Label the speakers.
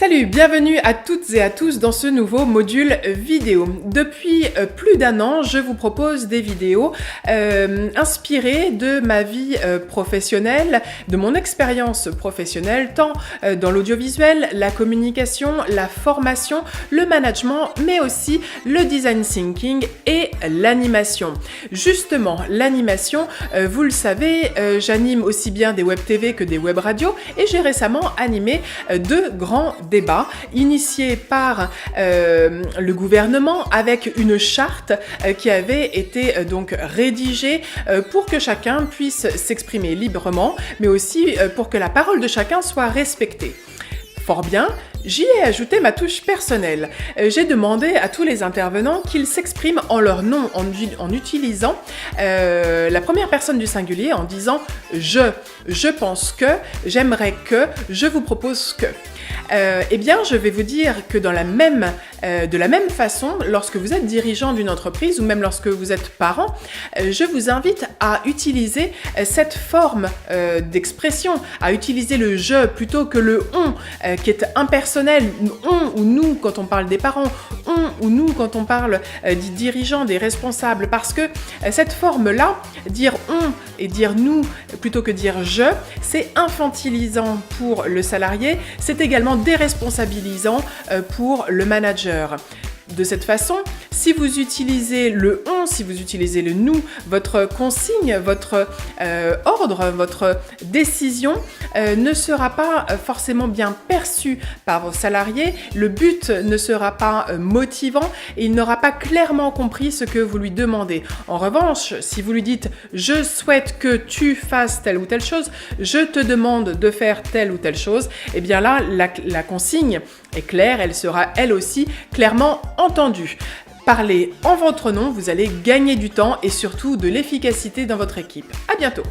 Speaker 1: Salut, bienvenue à toutes et à tous dans ce nouveau module vidéo. Depuis plus d'un an, je vous propose des vidéos inspirées de ma vie professionnelle, de mon expérience professionnelle, tant dans l'audiovisuel, la communication, la formation, le management, mais aussi le design thinking et l'animation. Justement, l'animation, vous le savez, j'anime aussi bien des web TV que des web radios et j'ai récemment animé deux grands débats initiés par le gouvernement avec une charte qui avait été donc rédigée pour que chacun puisse s'exprimer librement, mais aussi pour que la parole de chacun soit respectée. Fort bien, j'y ai ajouté ma touche personnelle. J'ai demandé à tous les intervenants qu'ils s'expriment en leur nom en utilisant la première personne du singulier en disant « je pense que, j'aimerais que, je vous propose que ». Eh bien, je vais vous dire que de la même façon, lorsque vous êtes dirigeant d'une entreprise ou même lorsque vous êtes parent, je vous invite à utiliser cette forme d'expression, à utiliser le « je » plutôt que le « on » qui est impersonnel, « on » ou « nous » quand on parle des parents, « on » ou « nous » quand on parle des dirigeants, des responsables, parce que cette forme-là, dire « on » et dire « nous » plutôt que dire « je », c'est infantilisant pour le salarié, c'est également déresponsabilisant pour le manager. De cette façon, si vous utilisez le « on », si vous utilisez le « nous », votre consigne, votre ordre, votre décision ne sera pas forcément bien perçue par vos salariés, le but ne sera pas motivant et il n'aura pas clairement compris ce que vous lui demandez. En revanche, si vous lui dites « je souhaite que tu fasses telle ou telle chose, je te demande de faire telle ou telle chose », eh bien là, la consigne est claire, elle sera elle aussi clairement entendue. Parlez en votre nom, vous allez gagner du temps et surtout de l'efficacité dans votre équipe. À bientôt!